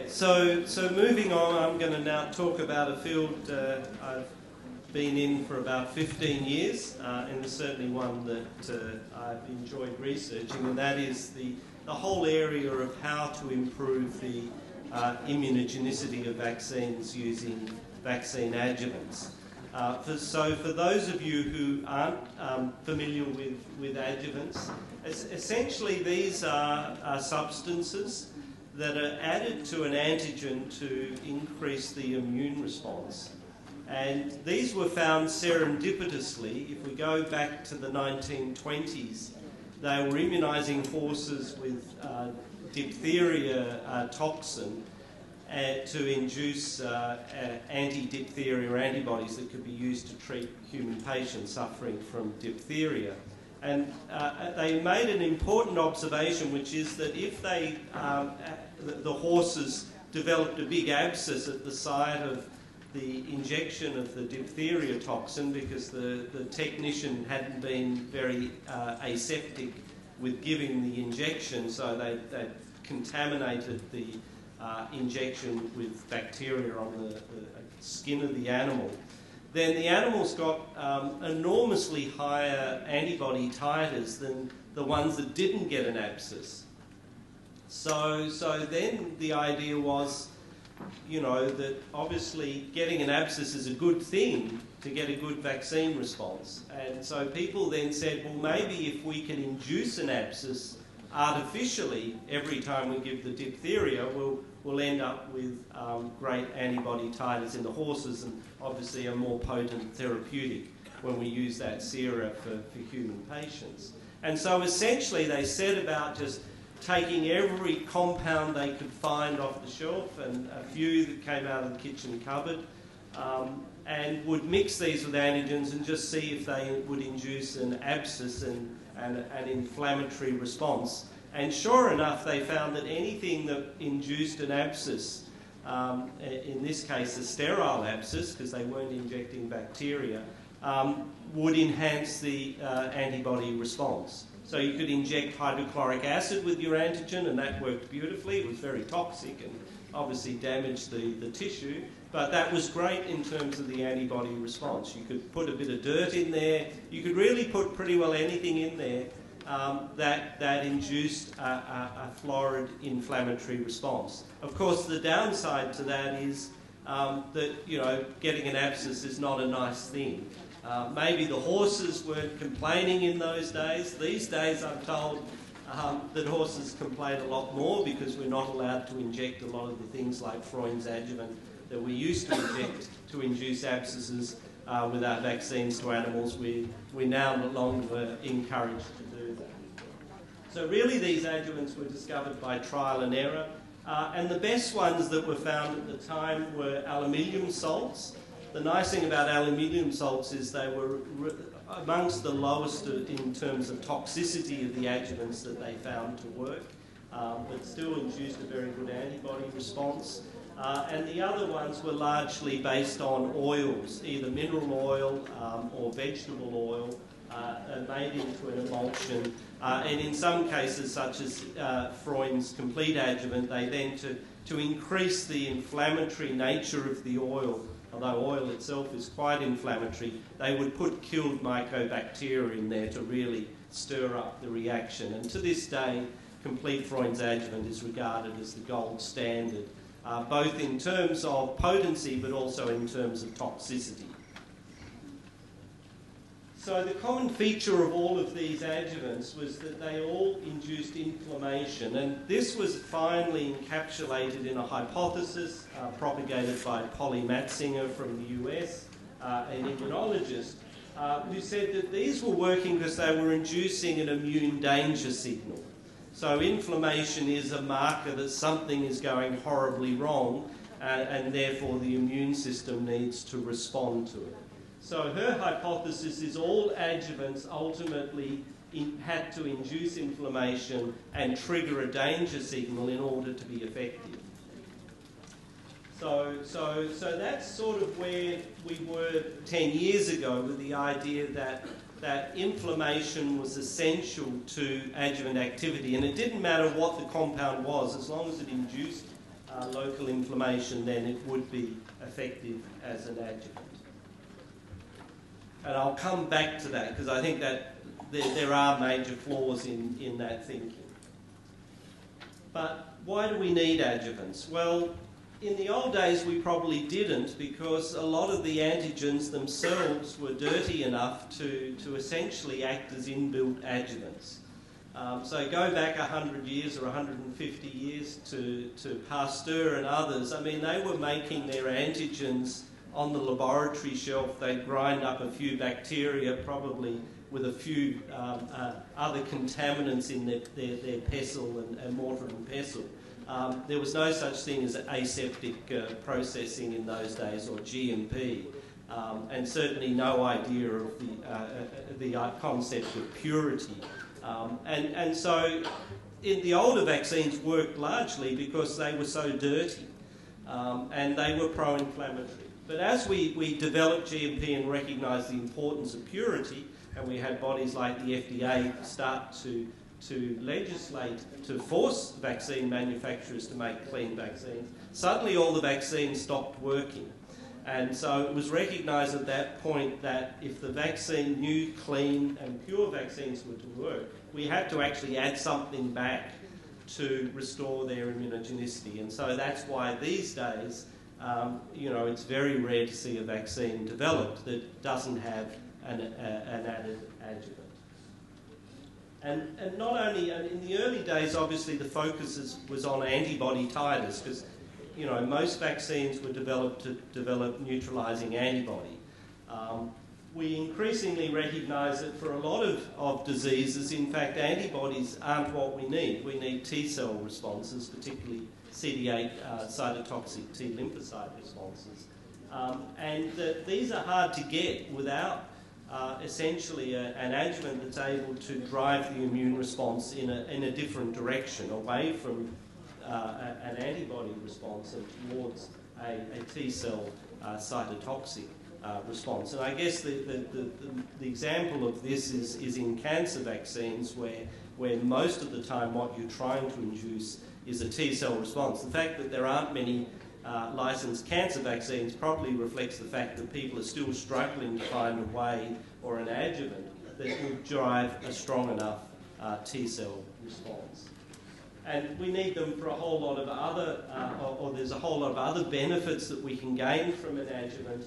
So moving on, I'm going to now talk about a field I've been in for about 15 years, and it's certainly one that I've enjoyed researching, and that is the whole area of how to improve the immunogenicity of vaccines using vaccine adjuvants. So for those of you who aren't familiar with adjuvants, essentially these are substances that are added to an antigen to increase the immune response. And these were found serendipitously. If we go back to the 1920s, they were immunising horses with diphtheria toxin to induce anti-diphtheria antibodies that could be used to treat human patients suffering from diphtheria. And they made an important observation, which is that if they, the horses developed a big abscess at the site of the injection of the diphtheria toxin because the technician hadn't been very aseptic with giving the injection, so they contaminated the injection with bacteria on the skin of the animal, then the animals got enormously higher antibody titers than the ones that didn't get an abscess. So then the idea was, you know, that obviously getting an abscess is a good thing to get a good vaccine response. And so people then said, well, maybe if we can induce an abscess artificially every time we give the diphtheria, we'll end up with great antibody titers in the horses and obviously a more potent therapeutic when we use that sera for human patients. And so essentially they set about just taking every compound they could find off the shelf and a few that came out of the kitchen cupboard and would mix these with antigens and just see if they would induce an abscess and an inflammatory response. And sure enough, they found that anything that induced an abscess, in this case a sterile abscess because they weren't injecting bacteria, would enhance the antibody response. So you could inject hydrochloric acid with your antigen and that worked beautifully. It was very toxic and obviously damaged the tissue, but that was great in terms of the antibody response. You could put a bit of dirt in there. You could really put pretty well anything in there that induced a florid inflammatory response. Of course, the downside to that is that, you know, getting an abscess is not a nice thing. Maybe the horses weren't complaining in those days. These days I'm told that horses complain a lot more because we're not allowed to inject a lot of the things like Freund's adjuvant that we used to inject to induce abscesses with our vaccines to animals. We're now no longer encouraged to do that. So really these adjuvants were discovered by trial and error, and the best ones that were found at the time were aluminium salts. The nice thing about aluminium salts is they were amongst the lowest in terms of toxicity of the adjuvants that they found to work, but still induced a very good antibody response. And the other ones were largely based on oils, either mineral oil or vegetable oil, made into an emulsion. And in some cases, such as Freund's complete adjuvant, they then, to increase the inflammatory nature of the oil, although oil itself is quite inflammatory, they would put killed mycobacteria in there to really stir up the reaction. And to this day, complete Freund's adjuvant is regarded as the gold standard, both in terms of potency but also in terms of toxicity. So the common feature of all of these adjuvants was that they all induced inflammation, and this was finally encapsulated in a hypothesis propagated by Polly Matzinger from the US, an immunologist, who said that these were working because they were inducing an immune danger signal. So inflammation is a marker that something is going horribly wrong, and therefore the immune system needs to respond to it. So her hypothesis is all adjuvants ultimately had to induce inflammation and trigger a danger signal in order to be effective. So that's sort of where we were 10 years ago with the idea that inflammation was essential to adjuvant activity, and it didn't matter what the compound was as long as it induced local inflammation, then it would be effective as an adjuvant. And I'll come back to that because I think that there are major flaws in that thinking. But why do we need adjuvants? Well, in the old days we probably didn't, because a lot of the antigens themselves were dirty enough to essentially act as inbuilt adjuvants. So go back 100 years or 150 years to Pasteur and others. I mean, they were making their antigens on the laboratory shelf. They'd grind up a few bacteria, probably with a few other contaminants in their pestle and mortar and pestle. There was no such thing as aseptic processing in those days, or GMP, and certainly no idea of the concept of purity. And so the older vaccines worked largely because they were so dirty and they were pro-inflammatory. But as we developed GMP and recognised the importance of purity, and we had bodies like the FDA start to legislate to force vaccine manufacturers to make clean vaccines, suddenly all the vaccines stopped working. And so it was recognised at that point that if the vaccine, new, clean and pure vaccines were to work, we had to actually add something back to restore their immunogenicity. And so that's why these days, it's very rare to see a vaccine developed that doesn't have an added adjuvant. And not only, in the early days, obviously the focus was on antibody titers, because most vaccines were developed to develop neutralising antibody. We increasingly recognise that for a lot of diseases, in fact, antibodies aren't what we need. We need T-cell responses, particularly CD8 cytotoxic T lymphocyte responses. And these are hard to get without essentially an adjuvant that's able to drive the immune response in a different direction, away from an antibody response and towards a T-cell cytotoxic response. And I guess the example of this is in cancer vaccines, where most of the time what you're trying to induce is a T-cell response. The fact that there aren't many licensed cancer vaccines probably reflects the fact that people are still struggling to find a way or an adjuvant that will drive a strong enough T-cell response. And we need them for a whole lot of other, or there's a whole lot of other benefits that we can gain from an adjuvant,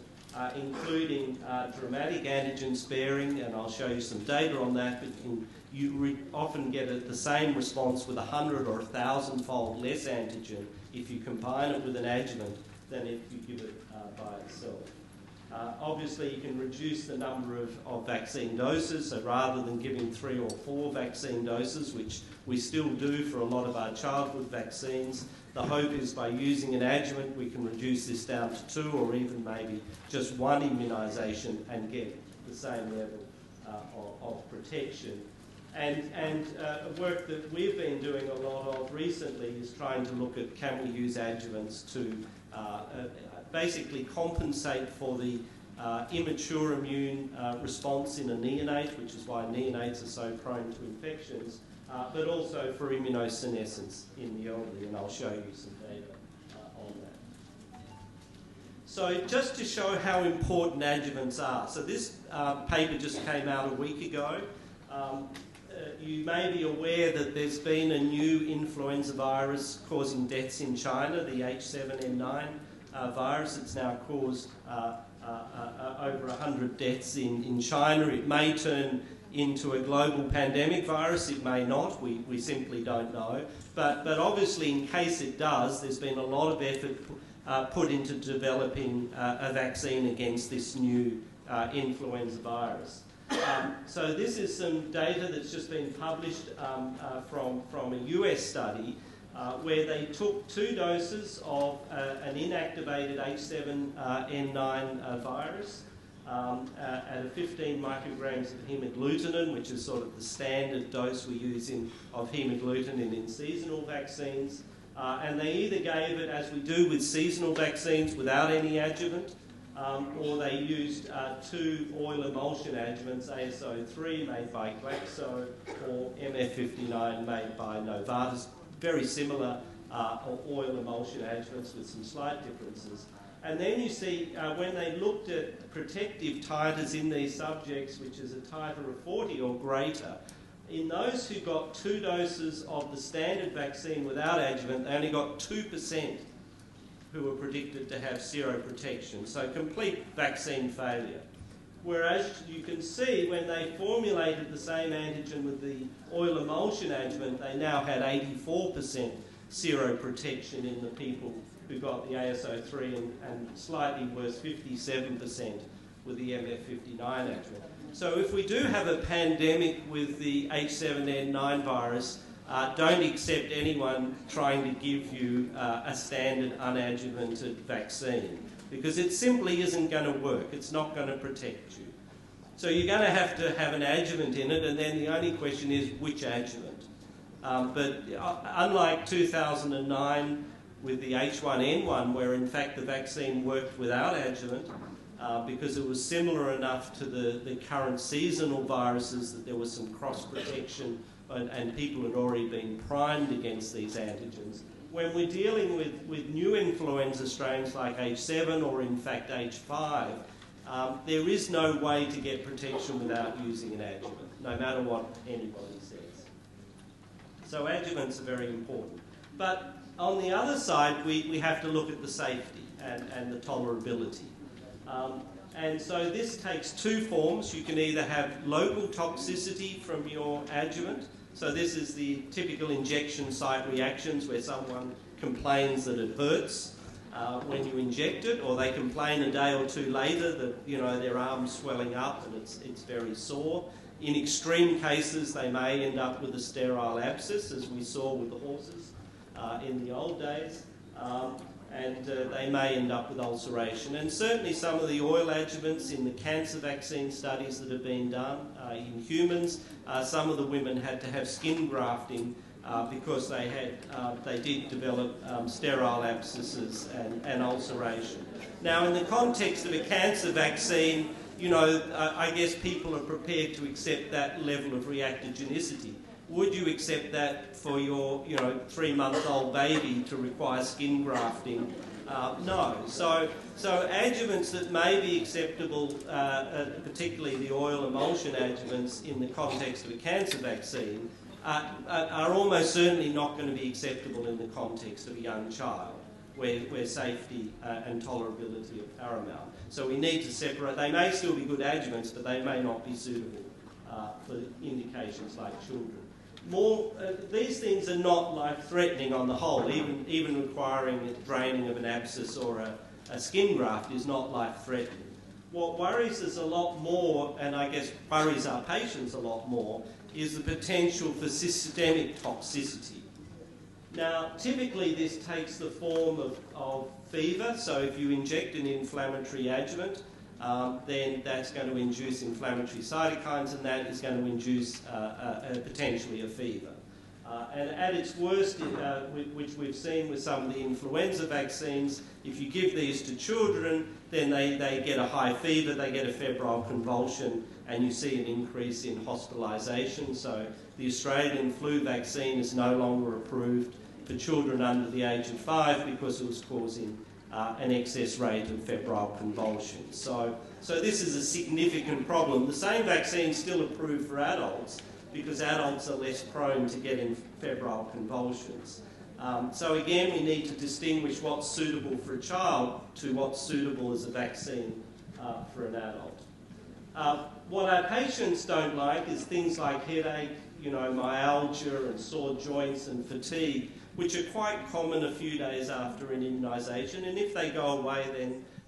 including dramatic antigen sparing, and I'll show you some data on that, but you often get the same response with 100 or 1,000-fold less antigen if you combine it with an adjuvant than if you give it by itself. Obviously, you can reduce the number of vaccine doses, so rather than giving 3 or 4 vaccine doses, which we still do for a lot of our childhood vaccines, the hope is by using an adjuvant we can reduce this down to 2 or even maybe just 1 immunisation and get the same level of protection. And work that we've been doing a lot of recently is trying to look at, can we use adjuvants to basically compensate for the immature immune response in a neonate, which is why neonates are so prone to infections, but also for immunosenescence in the elderly, and I'll show you some data on that. So just to show how important adjuvants are, so this paper just came out a week ago. You may be aware that there's been a new influenza virus causing deaths in China, the H7N9 virus. It's now caused over 100 deaths in China. It may turn into a global pandemic virus, it may not, we simply don't know. But obviously, in case it does, there's been a lot of effort put into developing a vaccine against this new influenza virus. So this is some data that's just been published from a US study where they took 2 doses of an inactivated H7N9 virus at 15 micrograms of hemagglutinin, which is sort of the standard dose we use of hemagglutinin in seasonal vaccines. And they either gave it, as we do with seasonal vaccines, without any adjuvant, or they used 2 oil emulsion adjuvants, ASO3 made by Glaxo or MF59 made by Novartis, very similar or oil emulsion adjuvants with some slight differences. And then you see when they looked at protective titers in these subjects, which is a titer of 40 or greater, in those who got 2 doses of the standard vaccine without adjuvant, they only got 2% who were predicted to have seroprotection, so complete vaccine failure. Whereas you can see when they formulated the same antigen with the oil emulsion adjuvant, they now had 84% seroprotection in the people who got the AS03 and slightly worse, 57% with the MF59 adjuvant. So if we do have a pandemic with the H7N9 virus, don't accept anyone trying to give you a standard unadjuvanted vaccine, because it simply isn't going to work. It's not going to protect you. So you're going to have an adjuvant in it, and then the only question is which adjuvant. But unlike 2009 with the H1N1, where in fact the vaccine worked without adjuvant, because it was similar enough to the current seasonal viruses that there was some cross-protection and people had already been primed against these antigens. When we're dealing with new influenza strains like H7 or in fact H5, there is no way to get protection without using an adjuvant, no matter what anybody says. So adjuvants are very important. But on the other side, we have to look at the safety and the tolerability. And so this takes 2 forms. You can either have local toxicity from your adjuvant. So this is the typical injection site reactions where someone complains that it hurts when you inject it, or they complain a day or 2 later that their arm's swelling up and it's very sore. In extreme cases, they may end up with a sterile abscess, as we saw with the horses in the old days. And they may end up with ulceration. And certainly some of the oil adjuvants in the cancer vaccine studies that have been done in humans, some of the women had to have skin grafting because they did develop sterile abscesses and ulceration. Now, in the context of a cancer vaccine, I guess people are prepared to accept that level of reactogenicity. Would you accept that for your 3-month-old baby to require skin grafting? No. So adjuvants that may be acceptable, particularly the oil emulsion adjuvants in the context of a cancer vaccine, are almost certainly not going to be acceptable in the context of a young child, where safety and tolerability are paramount. So we need to separate. They may still be good adjuvants, but they may not be suitable for indications like children. These things are not life-threatening on the whole. Even requiring a draining of an abscess or a skin graft is not life-threatening. What worries us a lot more, and I guess worries our patients a lot more, is the potential for systemic toxicity. Now, typically this takes the form of fever. So if you inject an inflammatory adjuvant, then that's going to induce inflammatory cytokines, and that is going to induce potentially a fever. And at its worst, which we've seen with some of the influenza vaccines, if you give these to children, then they get a high fever, they get a febrile convulsion, and you see an increase in hospitalisation. So the Australian flu vaccine is no longer approved for children under the age of 5 because it was causing an excess rate of febrile convulsions. So this is a significant problem. The same vaccine is still approved for adults because adults are less prone to getting febrile convulsions. So again, we need to distinguish what's suitable for a child to what's suitable as a vaccine for an adult. What our patients don't like is things like headache, myalgia and sore joints and fatigue, which are quite common a few days after an immunisation, and if they go away,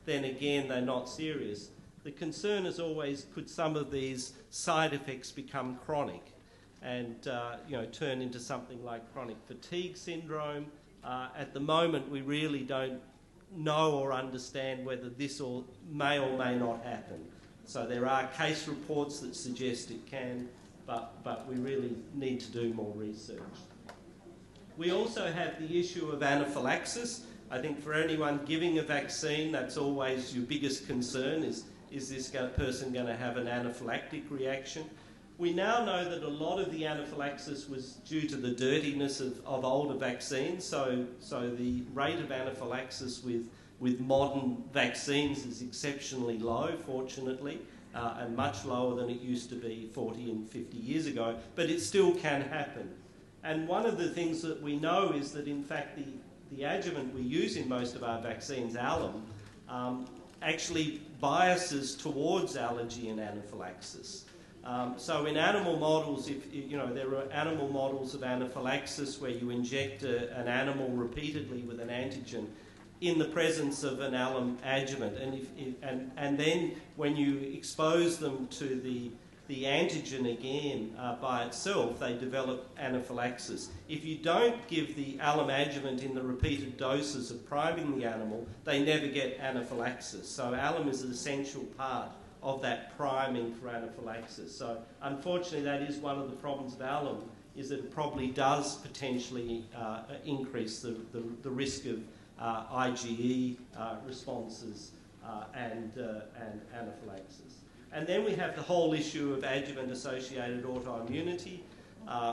then again they're not serious. The concern is always, could some of these side effects become chronic and turn into something like chronic fatigue syndrome? At the moment, we really don't know or understand whether this may or may not happen. So there are case reports that suggest it can, but we really need to do more research. We also have the issue of anaphylaxis. I think for anyone giving a vaccine, that's always your biggest concern, is this person going to have an anaphylactic reaction? We now know that a lot of the anaphylaxis was due to the dirtiness of older vaccines, so the rate of anaphylaxis with modern vaccines is exceptionally low, fortunately, and much lower than it used to be 40 and 50 years ago, but it still can happen. And one of the things that we know is that, in fact, the adjuvant we use in most of our vaccines, alum, actually biases towards allergy and anaphylaxis. So in animal models, there are animal models of anaphylaxis where you inject an animal repeatedly with an antigen in the presence of an alum adjuvant, and then when you expose them to the antigen again by itself, they develop anaphylaxis. If you don't give the alum adjuvant in the repeated doses of priming the animal, they never get anaphylaxis. So alum is an essential part of that priming for anaphylaxis. So unfortunately, that is one of the problems of alum, is that it probably does potentially increase the risk of IgE responses and anaphylaxis. And then we have the whole issue of adjuvant-associated autoimmunity,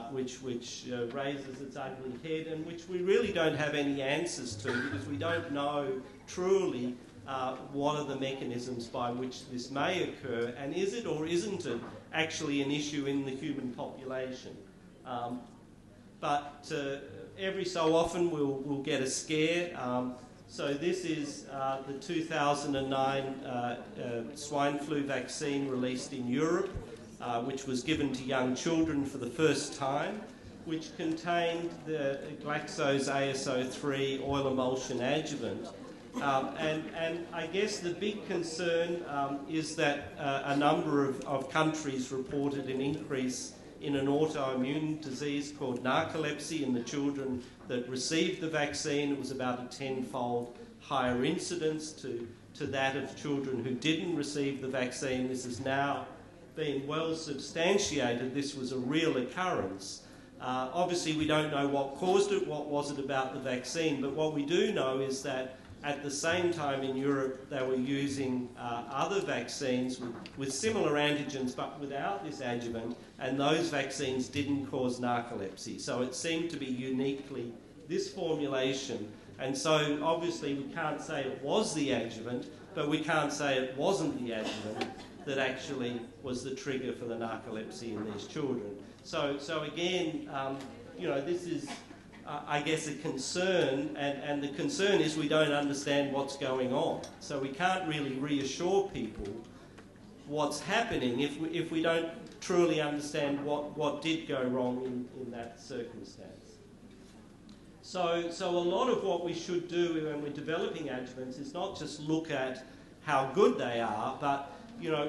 which raises its ugly head, and which we really don't have any answers to, because we don't know truly what are the mechanisms by which this may occur, and is it or isn't it actually an issue in the human population. But every so often we'll get a scare. So this is the 2009 swine flu vaccine released in Europe, which was given to young children for the first time, which contained the Glaxo's ASO3 oil emulsion adjuvant. And I guess the big concern is that a number of countries reported an increase in an autoimmune disease called narcolepsy in the children that received the vaccine. It was about a 10-fold higher incidence to that of children who didn't receive the vaccine. This has now been well substantiated. This was a real occurrence. Obviously, we don't know what caused it, what was it about the vaccine, but what we do know is that at the same time in Europe, they were using other vaccines with similar antigens but without this adjuvant, and those vaccines didn't cause narcolepsy. So it seemed to be uniquely this formulation. And so obviously we can't say it was the adjuvant, but we can't say it wasn't the adjuvant that actually was the trigger for the narcolepsy in these children. So again, this is I guess, a concern, and the concern is we don't understand what's going on. So we can't really reassure people what's happening if we don't truly understand what did go wrong in that circumstance. So a lot of what we should do when we're developing adjuvants is not just look at how good they are, but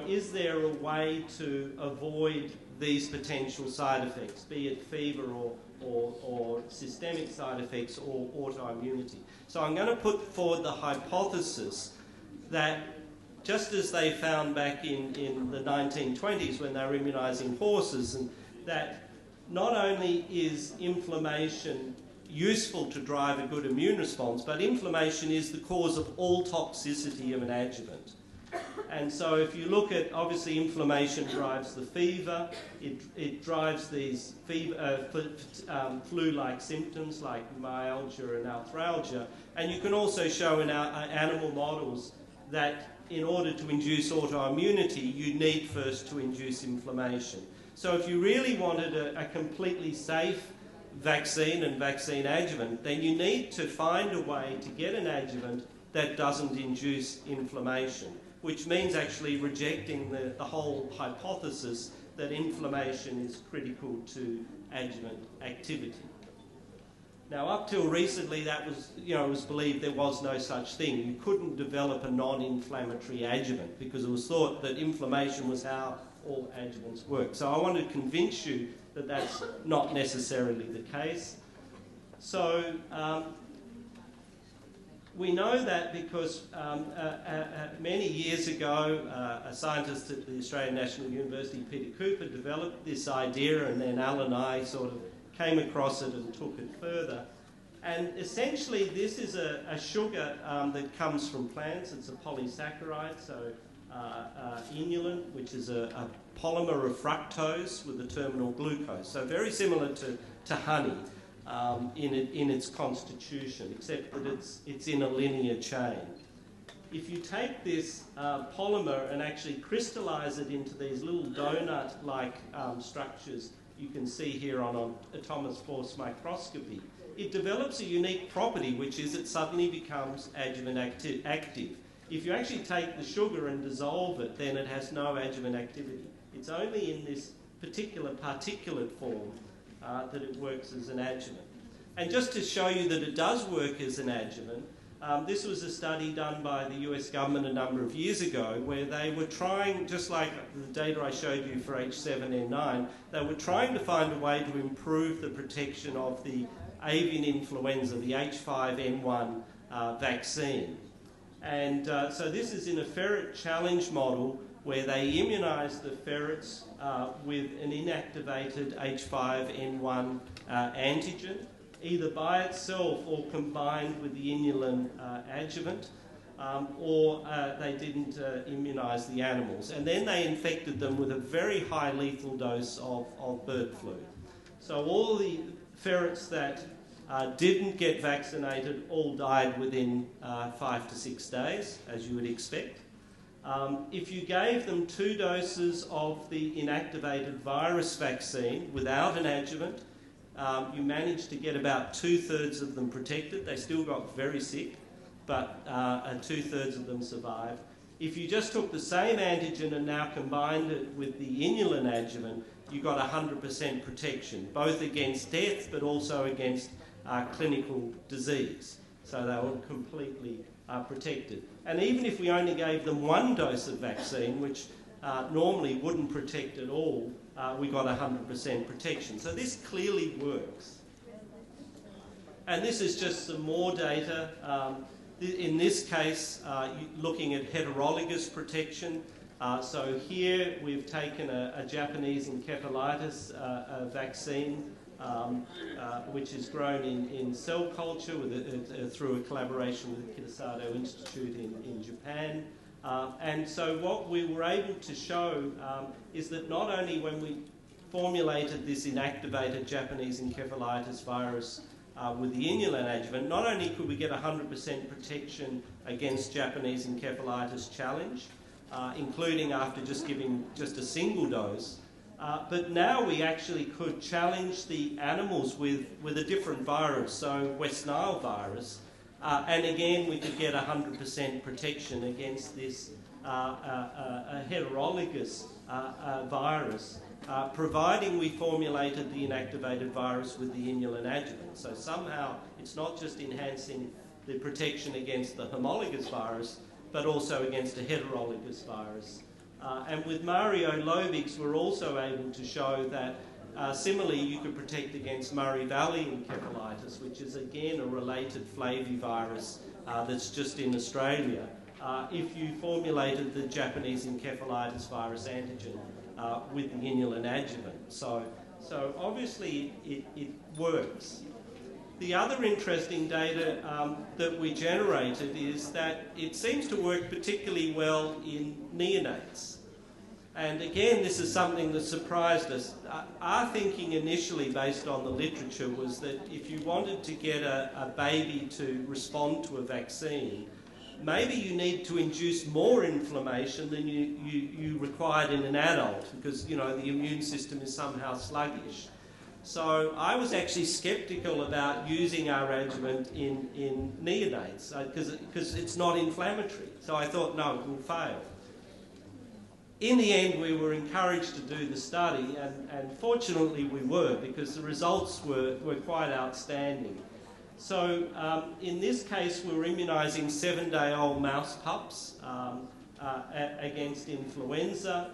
is there a way to avoid these potential side effects, be it fever or systemic side effects or autoimmunity. So I'm going to put forward the hypothesis that just as they found back in the 1920s when they were immunising horses, and that not only is inflammation useful to drive a good immune response, but inflammation is the cause of all toxicity of an adjuvant. And so if you look at, obviously inflammation drives the fever, it drives these flu-like symptoms like myalgia and arthralgia, and you can also show in our animal models that in order to induce autoimmunity, you need first to induce inflammation. So if you really wanted a completely safe vaccine and vaccine adjuvant, then you need to find a way to get an adjuvant that doesn't induce inflammation, which means actually rejecting the whole hypothesis that inflammation is critical to adjuvant activity. Now, up till recently, that was, it was believed there was no such thing. You couldn't develop a non-inflammatory adjuvant because it was thought that inflammation was how all adjuvants work. So I want to convince you that that's not necessarily the case. So we know that because many years ago, a scientist at the Australian National University, Peter Cooper, developed this idea, and then Al and I sort of came across it and took it further. And essentially, this is a sugar that comes from plants. It's a polysaccharide, so inulin, which is a polymer of fructose with a terminal glucose. So very similar to honey in its constitution, except that it's in a linear chain. If you take this polymer and actually crystallize it into these little donut-like structures you can see here on atomic force microscopy, it develops a unique property, which is it suddenly becomes adjuvant active. If you actually take the sugar and dissolve it, then it has no adjuvant activity. It's only in this particular particulate form that it works as an adjuvant. And just to show you that it does work as an adjuvant, this was a study done by the US government a number of years ago where they were trying, just like the data I showed you for H7N9, they were trying to find a way to improve the protection of the avian influenza, the H5N1 vaccine. And so this is in a ferret challenge model where they immunised the ferrets with an inactivated H5N1 antigen, either by itself or combined with the inulin adjuvant, or they didn't immunise the animals. And then they infected them with a very high lethal dose of bird flu. So all the ferrets that didn't get vaccinated all died within 5 to 6 days, as you would expect. If you gave them 2 doses of the inactivated virus vaccine without an adjuvant, you managed to get about 2/3 of them protected. They still got very sick, but 2/3 of them survived. If you just took the same antigen and now combined it with the inulin adjuvant, you got 100% protection, both against death but also against clinical disease. So they were completely protected. And even if we only gave them 1 dose of vaccine, which normally wouldn't protect at all, we got 100% protection. So this clearly works. And this is just some more data. In this case, looking at heterologous protection. So here we've taken a Japanese encephalitis vaccine, which is grown in cell culture through a collaboration with the Kitasato Institute in Japan. And so what we were able to show is that not only when we formulated this inactivated Japanese encephalitis virus with the inulin adjuvant, not only could we get 100% protection against Japanese encephalitis challenge, including after just giving just a single dose, but now we actually could challenge the animals with a different virus, so West Nile virus, and again we could get 100% protection against this a heterologous virus, providing we formulated the inactivated virus with the inulin adjuvant. So somehow it's not just enhancing the protection against the homologous virus, but also against a heterologous virus. And with Mario Lovigs, we're also able to show that similarly you could protect against Murray Valley encephalitis, which is again a related flavivirus that's just in Australia, if you formulated the Japanese encephalitis virus antigen with the inulin adjuvant. So obviously it works. The other interesting data that we generated is that it seems to work particularly well in neonates. And again, this is something that surprised us. Our thinking initially, based on the literature, was that if you wanted to get a baby to respond to a vaccine, maybe you need to induce more inflammation than you required in an adult, because, you know, the immune system is somehow sluggish. So I was actually sceptical about using our adjuvant in neonates because it's not inflammatory. So I thought, no, it will fail. In the end, we were encouraged to do the study, and fortunately we were, because the results were quite outstanding. So in this case, we were immunising 7-day-old mouse pups against influenza.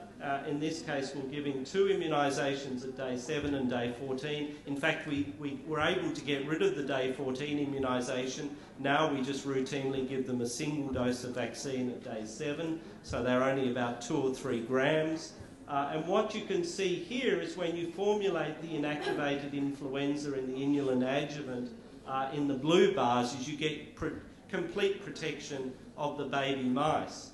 In this case, we're giving 2 immunisations at day 7 and day 14. In fact, we were able to get rid of the day 14 immunisation. Now we just routinely give them a single dose of vaccine at day 7, so they're only about 2 or 3 grams. And what you can see here is when you formulate the inactivated influenza in the inulin adjuvant in the blue bars, is you get complete protection of the baby mice.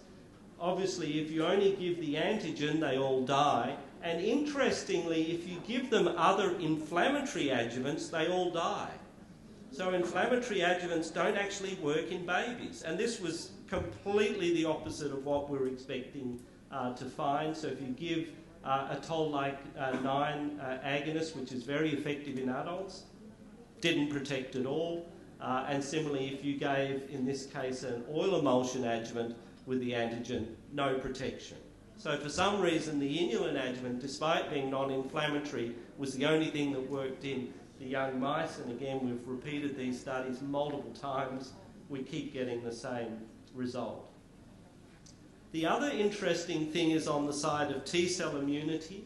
obviously, if you only give the antigen, they all die. And interestingly, if you give them other inflammatory adjuvants, they all die. So inflammatory adjuvants don't actually work in babies. And this was completely the opposite of what we're expecting to find. So if you give a toll-like 9 agonist, which is very effective in adults, didn't protect at all. And similarly, if you gave, in this case, an oil emulsion adjuvant with the antigen, no protection. So for some reason, the inulin adjuvant, despite being non-inflammatory, was the only thing that worked in the young mice. And again, we've repeated these studies multiple times. We keep getting the same result. The other interesting thing is on the side of T-cell immunity,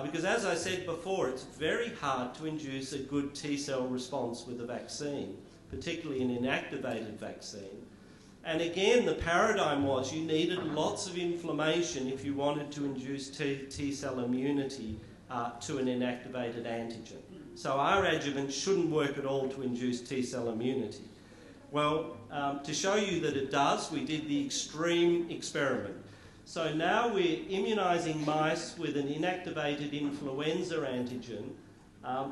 because as I said before, it's very hard to induce a good T-cell response with a vaccine, particularly an inactivated vaccine. And again, the paradigm was you needed lots of inflammation if you wanted to induce T-cell immunity to an inactivated antigen. So our adjuvant shouldn't work at all to induce T-cell immunity. Well, to show you that it does, we did the extreme experiment. So now we're immunising mice with an inactivated influenza antigen,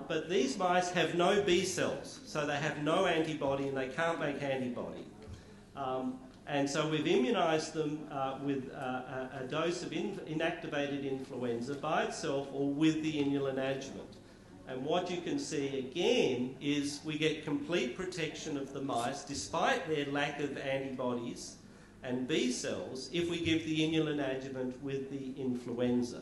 but these mice have no B cells, so they have no antibody and they can't make antibody. And so we've immunised them with a dose of inactivated influenza by itself or with the inulin adjuvant. And what you can see again is we get complete protection of the mice despite their lack of antibodies and B cells if we give the inulin adjuvant with the influenza.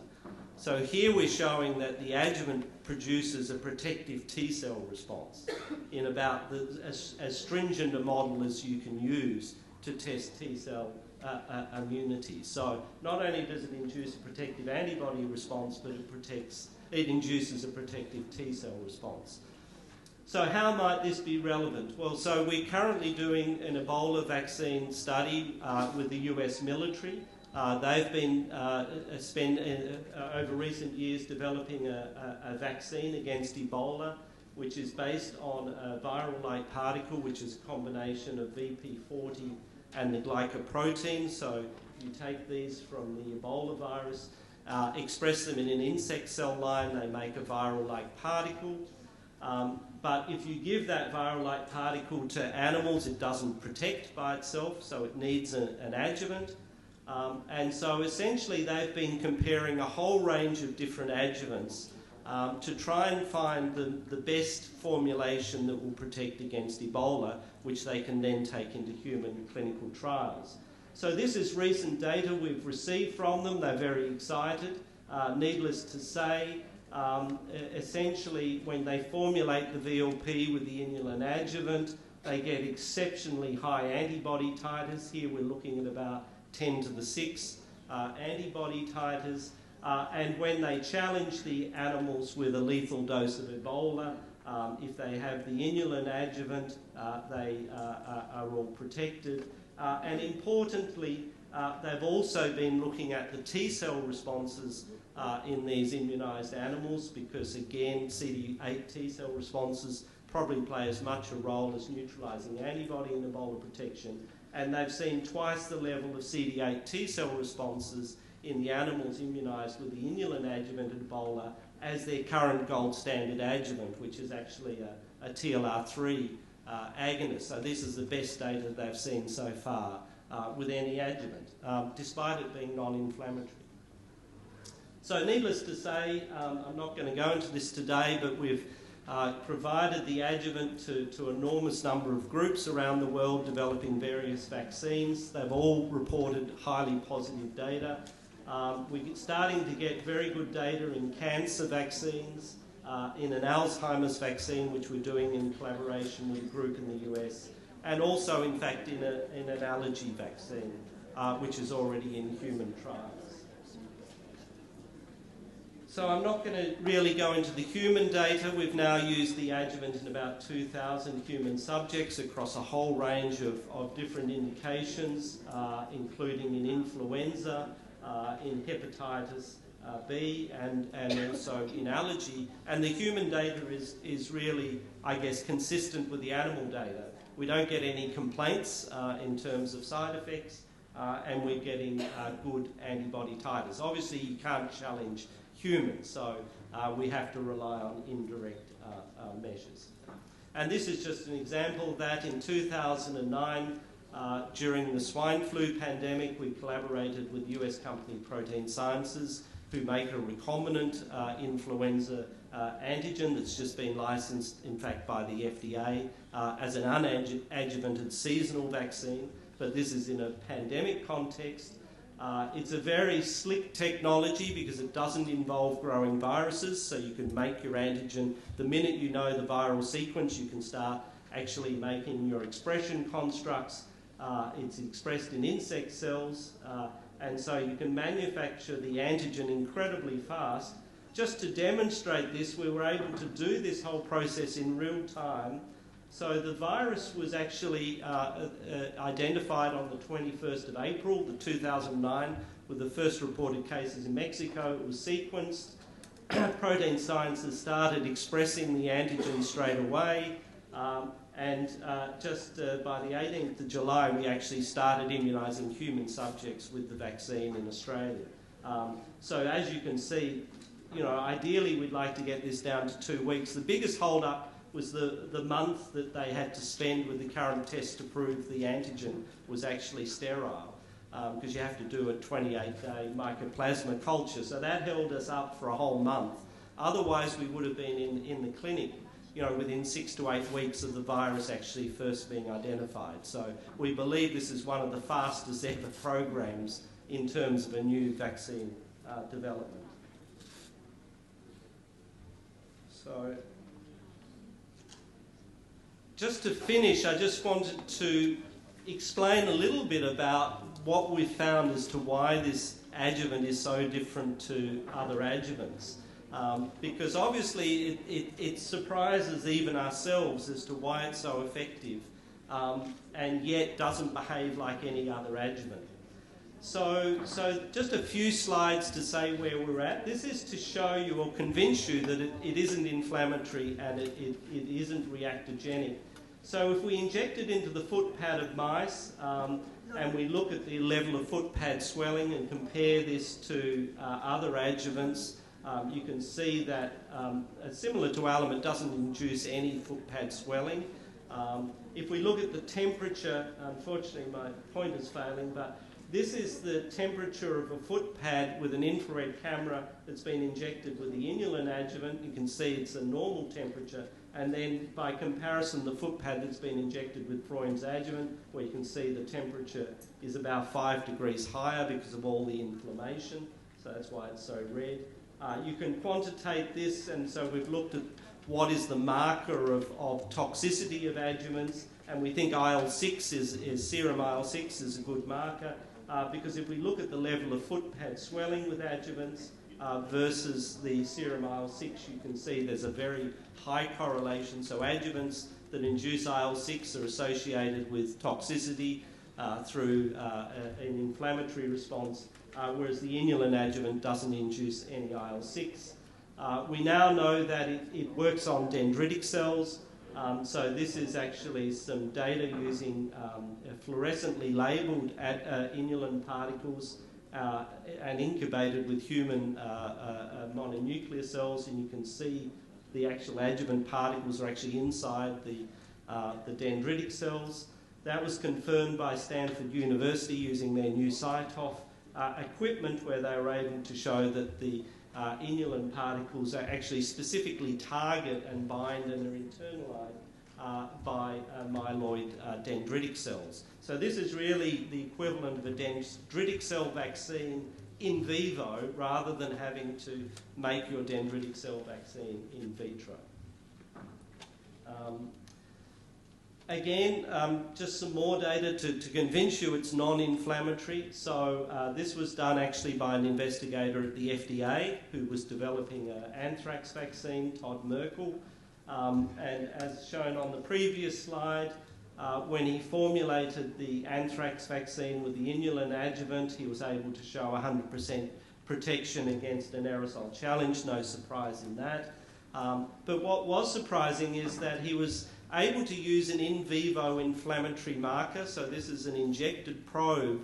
So here we're showing that the adjuvant produces a protective T-cell response in about as stringent a model as you can use to test T-cell immunity. So not only does it induce a protective antibody response, but it induces a protective T-cell response. So how might this be relevant? Well, so we're currently doing an Ebola vaccine study with the US military. They've been over recent years developing a vaccine against Ebola, which is based on a viral-like particle, which is a combination of VP40 and the glycoprotein. So you take these from the Ebola virus, express them in an insect cell line, they make a viral-like particle. But if you give that viral-like particle to animals, it doesn't protect by itself, so it needs an adjuvant. And so essentially they've been comparing a whole range of different adjuvants to try and find the best formulation that will protect against Ebola, which they can then take into human clinical trials. So this is recent data we've received from them. They're very excited. Needless to say, essentially when they formulate the VLP with the inulin adjuvant, they get exceptionally high antibody titers. Here we're looking at about 10 to the 6 antibody titers. And when they challenge the animals with a lethal dose of Ebola, if they have the inulin adjuvant, they are all protected. And importantly, they've also been looking at the T-cell responses in these immunised animals because, again, CD8 T-cell responses probably play as much a role as neutralising antibody in Ebola protection. And they've seen twice the level of CD8 T-cell responses in the animals immunised with the inulin adjuvant in Ebola as their current gold standard adjuvant, which is actually a TLR3 agonist. So this is the best data they've seen so far with any adjuvant, despite it being non-inflammatory. So needless to say, I'm not going to go into this today, but we've provided the adjuvant to an enormous number of groups around the world developing various vaccines. They've all reported highly positive data. We're starting to get very good data in cancer vaccines, in an Alzheimer's vaccine, which we're doing in collaboration with a group in the US, and also, in fact, in an allergy vaccine, which is already in human trials. So I'm not going to really go into the human data. We've now used the adjuvant in about 2,000 human subjects across a whole range of different indications, including in influenza, in hepatitis B, and also in allergy. And the human data is really, I guess, consistent with the animal data. We don't get any complaints in terms of side effects. and we're getting good antibody titers. Obviously, you can't challenge humans, so we have to rely on indirect measures. And this is just an example that in 2009, during the swine flu pandemic, we collaborated with US company Protein Sciences, who make a recombinant influenza antigen that's just been licensed, in fact, by the FDA as an unadjuvanted seasonal vaccine, but this is in a pandemic context. It's a very slick technology because it doesn't involve growing viruses, so you can make your antigen. The minute you know the viral sequence, you can start actually making your expression constructs. It's expressed in insect cells, and so you can manufacture the antigen incredibly fast. Just to demonstrate this, we were able to do this whole process in real time. So the virus was actually identified on the 21st of April, 2009, with the first reported cases in Mexico. It was sequenced. Protein Sciences started expressing the antigen straight away. And just by the 18th of July, we actually started immunising human subjects with the vaccine in Australia. So as you can see, ideally we'd like to get this down to 2 weeks. The biggest hold-up was the month that they had to spend with the current test to prove the antigen was actually sterile, because you have to do a 28-day mycoplasma culture. So that held us up for a whole month. Otherwise, we would have been in the clinic, within 6 to 8 weeks of the virus actually first being identified. So we believe this is one of the fastest ever programs in terms of a new vaccine development. So just to finish, I just wanted to explain a little bit about what we found as to why this adjuvant is so different to other adjuvants. Because obviously it surprises even ourselves as to why it's so effective and yet doesn't behave like any other adjuvant. So just a few slides to say where we're at. This is to show you or convince you that it isn't inflammatory and it isn't reactogenic. So if we inject it into the foot pad of mice and we look at the level of foot pad swelling and compare this to other adjuvants, you can see that, similar to alum, it doesn't induce any foot pad swelling. If we look at the temperature, unfortunately my pointer's failing, but this is the temperature of a foot pad with an infrared camera that's been injected with the inulin adjuvant. You can see it's a normal temperature. And then by comparison, the foot pad that's been injected with Freund's adjuvant, where you can see the temperature is about 5 degrees higher because of all the inflammation. So that's why it's so red. You can quantitate this, and so we've looked at what is the marker of toxicity of adjuvants, and we think IL-6 is serum IL-6 is a good marker, because if we look at the level of foot pad swelling with adjuvants versus the serum IL-6, you can see there's a very high correlation. So adjuvants that induce IL-6 are associated with toxicity through an inflammatory response, whereas the inulin adjuvant doesn't induce any IL-6. We now know that it works on dendritic cells. So this is actually some data using fluorescently labelled inulin particles and incubated with human mononuclear cells, and you can see the actual adjuvant particles are actually inside the dendritic cells. That was confirmed by Stanford University using their new CyTOF equipment, where they were able to show that the inulin particles are actually specifically target and bind and are internalized by myeloid dendritic cells. So this is really the equivalent of a dendritic cell vaccine in vivo, rather than having to make your dendritic cell vaccine in vitro. Again, just some more data to convince you it's non-inflammatory. So this was done actually by an investigator at the FDA who was developing an anthrax vaccine, Todd Merkel. And as shown on the previous slide, when he formulated the anthrax vaccine with the inulin adjuvant, he was able to show 100% protection against an aerosol challenge, no surprise in that. But what was surprising is that he was able to use an in vivo inflammatory marker. So this is an injected probe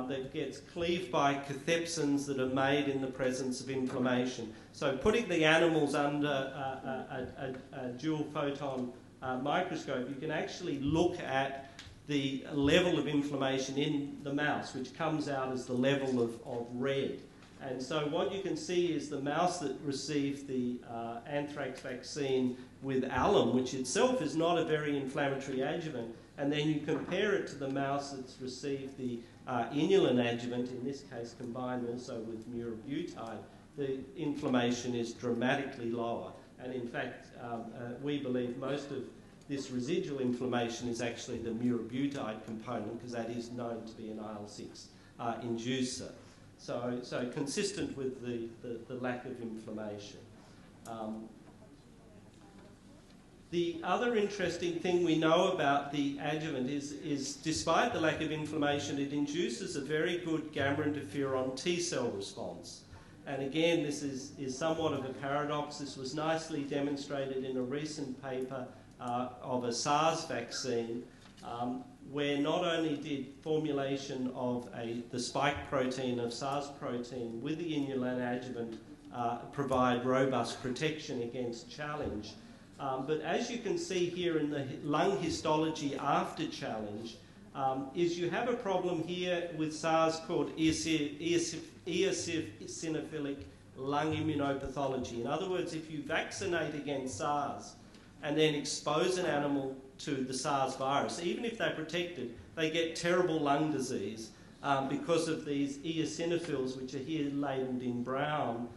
that gets cleaved by cathepsins that are made in the presence of inflammation. So putting the animals under a dual photon microscope, you can actually look at the level of inflammation in the mouse, which comes out as the level of red. And so what you can see is the mouse that received the anthrax vaccine with alum, which itself is not a very inflammatory adjuvant, and then you compare it to the mouse that's received the inulin adjuvant, in this case combined also with murabutide, the inflammation is dramatically lower. And in fact, we believe most of this residual inflammation is actually the murabutide component, because that is known to be an IL-6 inducer. So consistent with the lack of inflammation. The other interesting thing we know about the adjuvant is despite the lack of inflammation, it induces a very good gamma interferon T cell response. And again, this is somewhat of a paradox. This was nicely demonstrated in a recent paper of a SARS vaccine, where not only did formulation of the spike protein of SARS protein with the inulin adjuvant provide robust protection against challenge, but as you can see here in the lung histology after challenge, is you have a problem here with SARS called eosinophilic lung immunopathology. In other words, if you vaccinate against SARS and then expose an animal to the SARS virus, even if they're protected, they get terrible lung disease because of these eosinophils, which are here labelled in brown,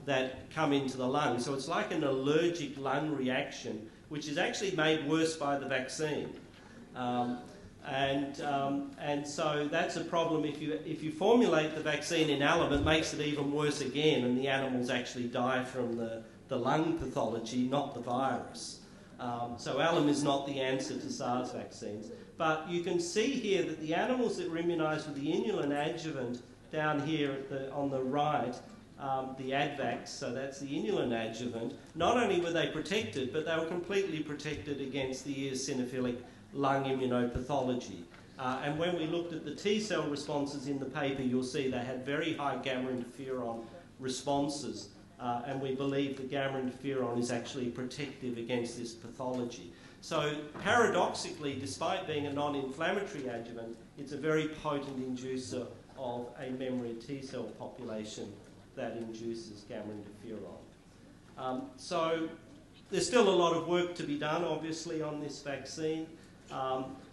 that come into the lung. So it's like an allergic lung reaction, which is actually made worse by the vaccine. And so that's a problem. If you formulate the vaccine in alum, it makes it even worse again, and the animals actually die from the lung pathology, not the virus. So alum is not the answer to SARS vaccines. But you can see here that the animals that were immunised with the inulin adjuvant down here on the right, the ADVAX, so that's the inulin adjuvant, not only were they protected, but they were completely protected against the eosinophilic lung immunopathology. And when we looked at the T cell responses in the paper, you'll see they had very high gamma interferon responses. And we believe the gamma interferon is actually protective against this pathology. So paradoxically, despite being a non-inflammatory adjuvant, it's a very potent inducer of a memory T cell population that induces gamma interferon. So there's still a lot of work to be done, obviously, on this vaccine.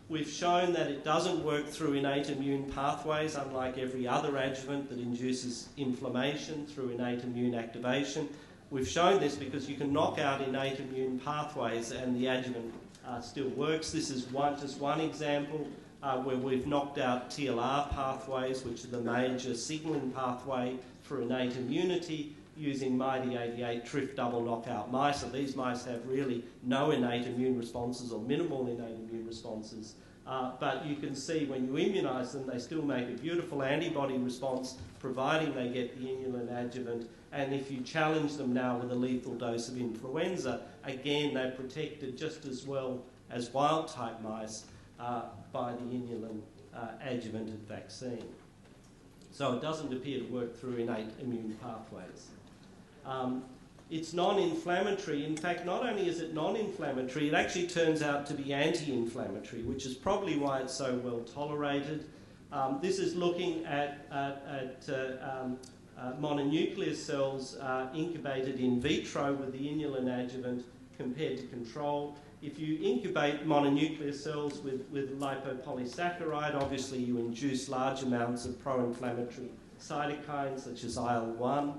We've shown that it doesn't work through innate immune pathways, unlike every other adjuvant that induces inflammation through innate immune activation. We've shown this because you can knock out innate immune pathways and the adjuvant still works. This is just one example where we've knocked out TLR pathways, which are the major signalling pathway for innate immunity, using MIDI88 TRIF double knockout mice. So these mice have really no innate immune responses or minimal innate immune responses. But you can see when you immunise them, they still make a beautiful antibody response, providing they get the inulin adjuvant. And if you challenge them now with a lethal dose of influenza, again, they're protected just as well as wild-type mice by the inulin adjuvanted vaccine. So it doesn't appear to work through innate immune pathways. It's non-inflammatory. In fact, not only is it non-inflammatory, it actually turns out to be anti-inflammatory, which is probably why it's so well tolerated. This is looking at mononuclear cells incubated in vitro with the inulin adjuvant compared to control. If you incubate mononuclear cells with lipopolysaccharide, obviously you induce large amounts of pro-inflammatory cytokines such as IL-1.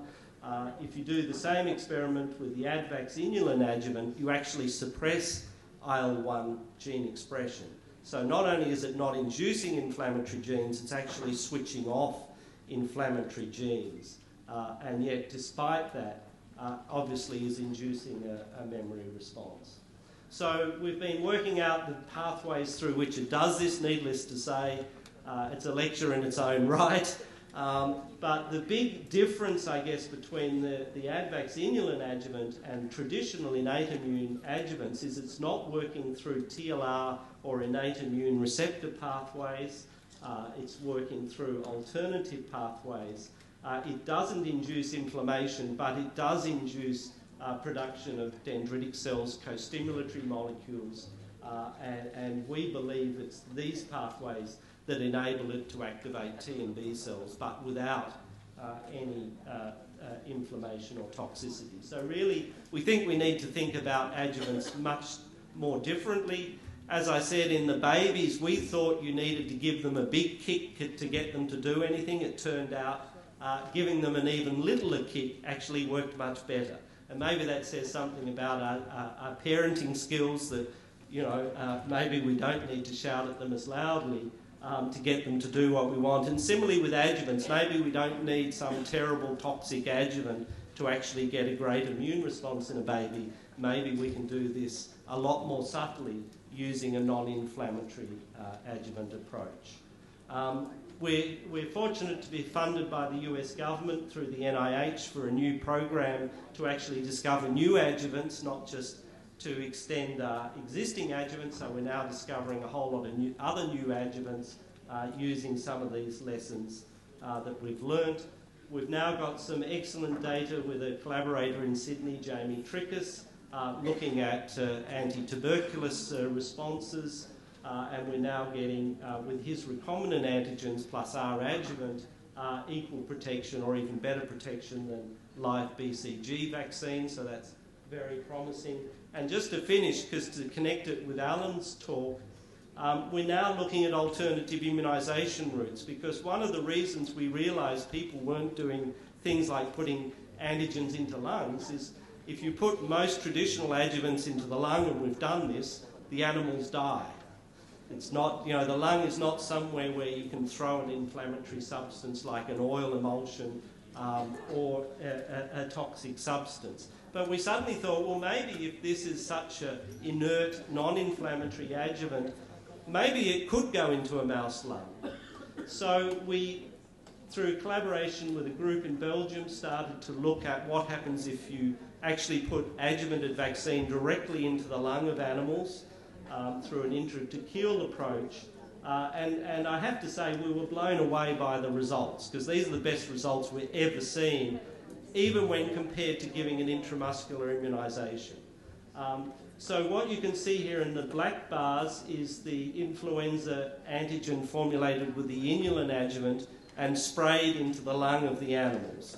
If you do the same experiment with the ADVAX inulin adjuvant, you actually suppress IL-1 gene expression. So not only is it not inducing inflammatory genes, it's actually switching off inflammatory genes. And yet, despite that, obviously is inducing a memory response. So we've been working out the pathways through which it does this. Needless to say, it's a lecture in its own right. But the big difference, I guess, between the ADVAX inulin adjuvant and traditional innate immune adjuvants is it's not working through TLR or innate immune receptor pathways. it's working through alternative pathways. It doesn't induce inflammation, but it does induce production of dendritic cells, co-stimulatory molecules, and we believe it's these pathways that enable it to activate T and B cells, but without any inflammation or toxicity. So really, we think we need to think about adjuvants much more differently. As I said, in the babies, we thought you needed to give them a big kick to get them to do anything. It turned out giving them an even littler kick actually worked much better. And maybe that says something about our parenting skills, that, you know, maybe we don't need to shout at them as loudly to get them to do what we want. And similarly with adjuvants, maybe we don't need some terrible toxic adjuvant to actually get a great immune response in a baby. Maybe we can do this a lot more subtly using a non-inflammatory adjuvant approach. We're fortunate to be funded by the US government through the NIH for a new program to actually discover new adjuvants, not just to extend existing adjuvants. So we're now discovering a whole lot of other new adjuvants using some of these lessons that we've learnt. We've now got some excellent data with a collaborator in Sydney, Jamie Trickus, looking at anti-tuberculous responses, and we're now getting, with his recombinant antigens plus our adjuvant, equal protection or even better protection than live BCG vaccines, so that's very promising. And just to finish, because to connect it with Alan's talk, we're now looking at alternative immunisation routes, because one of the reasons we realised people weren't doing things like putting antigens into lungs is if you put most traditional adjuvants into the lung, and we've done this, the animals die. It's not, you know, the lung is not somewhere where you can throw an inflammatory substance like an oil emulsion or a toxic substance. But we suddenly thought, well, maybe if this is such an inert, non-inflammatory adjuvant, maybe it could go into a mouse lung. So we, through collaboration with a group in Belgium, started to look at what happens if you actually put adjuvanted vaccine directly into the lung of animals through an intratracheal approach. And I have to say we were blown away by the results, because these are the best results we've ever seen, even when compared to giving an intramuscular immunisation. So what you can see here in the black bars is the influenza antigen formulated with the inulin adjuvant and sprayed into the lung of the animals.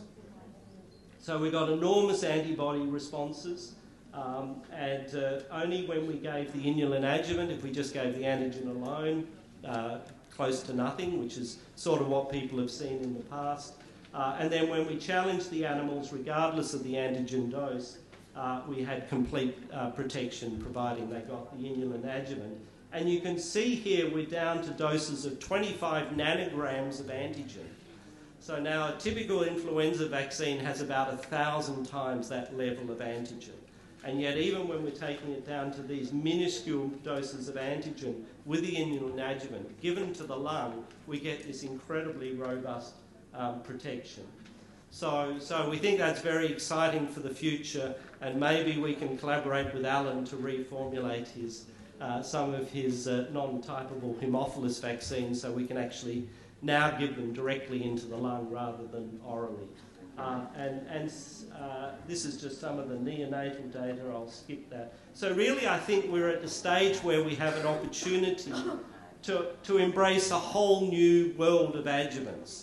So we got enormous antibody responses, and only when we gave the inulin adjuvant, if we just gave the antigen alone, close to nothing, which is sort of what people have seen in the past. And then when we challenged the animals, regardless of the antigen dose, we had complete protection, providing they got the inulin adjuvant. And you can see here we're down to doses of 25 nanograms of antigen. So now a typical influenza vaccine has about 1,000 times that level of antigen. And yet even when we're taking it down to these minuscule doses of antigen with the inulin adjuvant given to the lung, we get this incredibly robust protection. So we think that's very exciting for the future, and maybe we can collaborate with Alan to reformulate his, some of his non-typable Haemophilus vaccines, so we can actually now give them directly into the lung rather than orally. This is just some of the neonatal data. I'll skip that. So really I think we're at the stage where we have an opportunity to embrace a whole new world of adjuvants.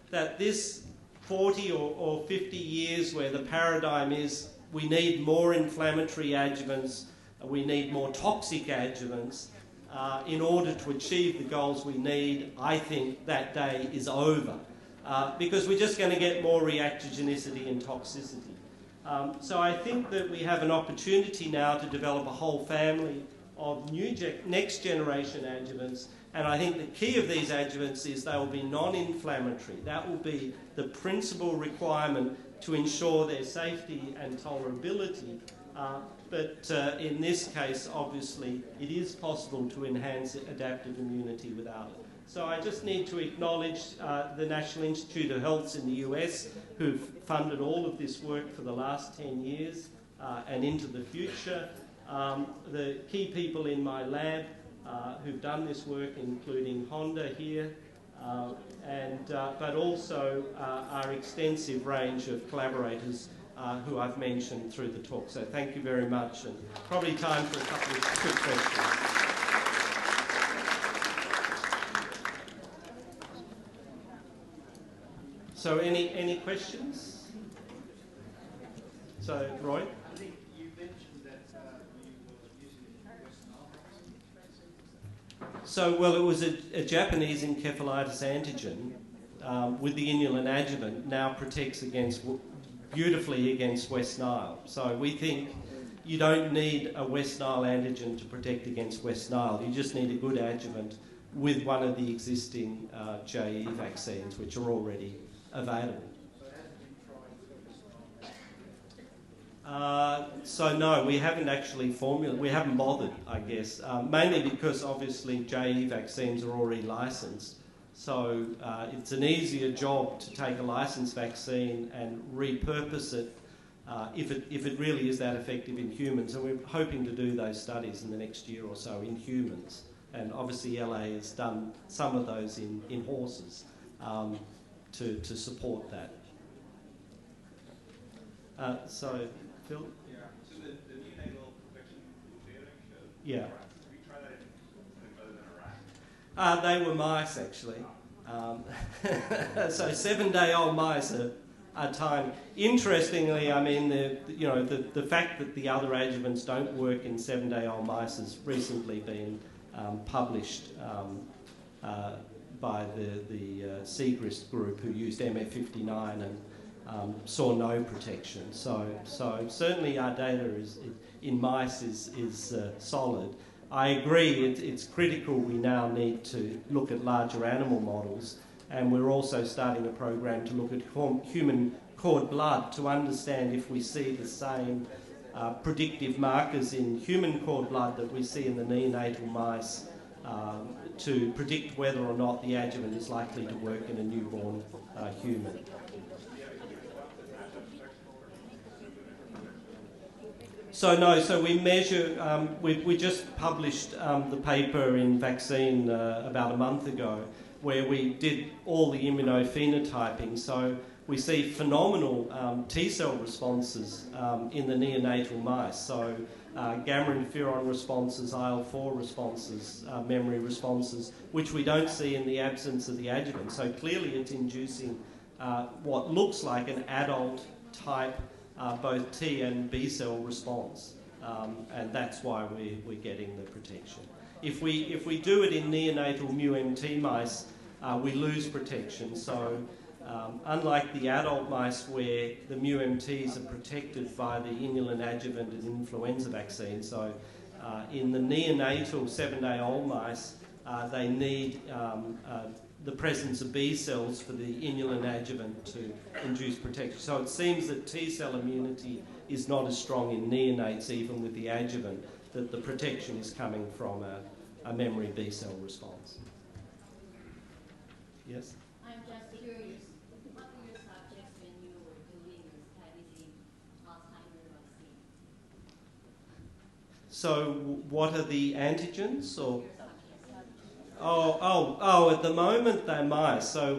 That this 40 or 50 years where the paradigm is we need more inflammatory adjuvants, we need more toxic adjuvants in order to achieve the goals we need, I think that day is over. Because we're just going to get more reactogenicity and toxicity. So I think that we have an opportunity now to develop a whole family of new next generation adjuvants, and I think the key of these adjuvants is they will be non-inflammatory. That will be the principal requirement to ensure their safety and tolerability. But in this case, obviously, it is possible to enhance adaptive immunity without it. So I just need to acknowledge the National Institute of Health in the US, who've funded all of this work for the last 10 years and into the future. The key people in my lab who've done this work, including Honda here, but also our extensive range of collaborators who I've mentioned through the talk. So thank you very much, and probably time for a couple of quick questions. So any questions? So, Roy? I think you mentioned that you were using Western Isles. So, well, it was a Japanese encephalitis antigen with the inulin adjuvant now protects beautifully against West Nile. So we think you don't need a West Nile antigen to protect against West Nile. You just need a good adjuvant with one of the existing JE vaccines, which are already available. So no, we haven't actually we haven't bothered, I guess, mainly because obviously JE vaccines are already licensed. So it's an easier job to take a licensed vaccine and repurpose it if it really is that effective in humans. And we're hoping to do those studies in the next year or so in humans. And obviously LA has done some of those in horses to support that. So, Phil? Yeah, so the neonatal protection data you showed? Yeah. Did we try that in other than a rat? They were mice, actually. So 7-day-old mice are tiny. Interestingly, I mean, the fact that the other adjuvants don't work in 7-day-old mice has recently been published by the Segrist group, who used MF59 and saw no protection. So certainly our data in mice is solid. I agree, it's critical we now need to look at larger animal models, and we're also starting a program to look at human cord blood to understand if we see the same predictive markers in human cord blood that we see in the neonatal mice to predict whether or not the adjuvant is likely to work in a newborn human. So no, so we measure, we just published the paper in Vaccine about a month ago, where we did all the immunophenotyping. So we see phenomenal T-cell responses in the neonatal mice. So gamma interferon responses, IL-4 responses, memory responses, which we don't see in the absence of the adjuvant. So clearly it's inducing what looks like an adult type both T and B cell response, and that's why we're getting the protection. If we do it in neonatal mu-MT mice, we lose protection. So unlike the adult mice where the mu-MTs are protected by the inulin adjuvant and influenza vaccine, so in the neonatal 7-day-old mice, they need the presence of B cells for the inulin adjuvant to induce protection. So it seems that T-cell immunity is not as strong in neonates, even with the adjuvant, that the protection is coming from a memory B cell response. Yes? I'm just curious, what were your subjects when you were doing your studies in Alzheimer's vaccine? So what are the antigens, or? Oh! At the moment they're mice. So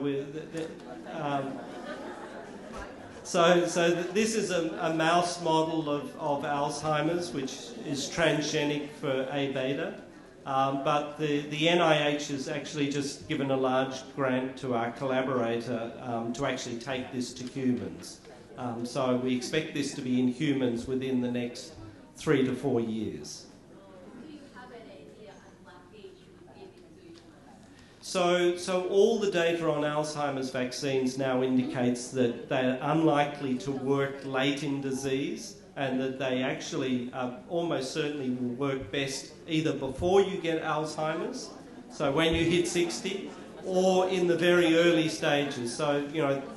this is a mouse model of Alzheimer's, which is transgenic for A beta. But the NIH has actually just given a large grant to our collaborator to actually take this to humans. So we expect this to be in humans within the next 3 to 4 years. So all the data on Alzheimer's vaccines now indicates that they're unlikely to work late in disease, and that they actually almost certainly will work best either before you get Alzheimer's, so when you hit 60, or in the very early stages. So,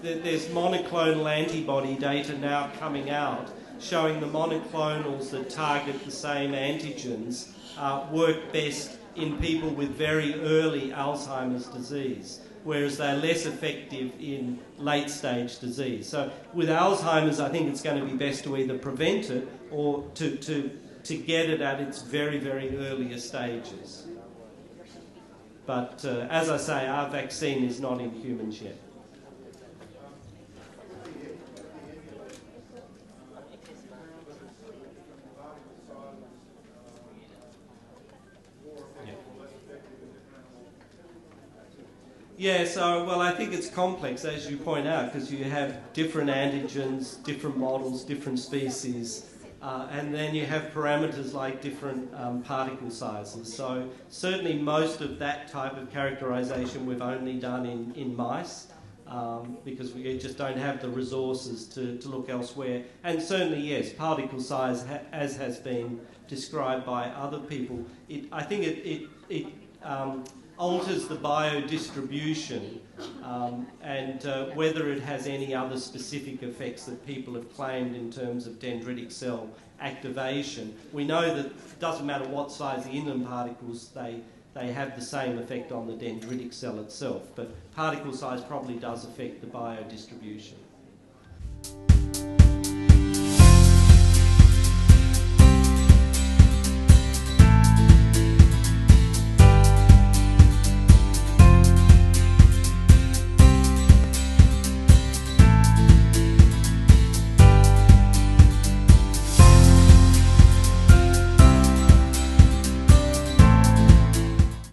there's monoclonal antibody data now coming out showing the monoclonals that target the same antigens work best in people with very early Alzheimer's disease, whereas they're less effective in late-stage disease. So with Alzheimer's, I think it's going to be best to either prevent it or to get it at its very, very earliest stages. But as I say, our vaccine is not in humans yet. Yeah, so, well, I think it's complex, as you point out, because you have different antigens, different models, different species, and then you have parameters like different particle sizes. So certainly most of that type of characterisation we've only done in mice, because we just don't have the resources to look elsewhere. And certainly, yes, particle size, as has been described by other people, I think it alters the biodistribution, and whether it has any other specific effects that people have claimed in terms of dendritic cell activation. We know that it doesn't matter what size the inland particles, they have the same effect on the dendritic cell itself, but particle size probably does affect the biodistribution.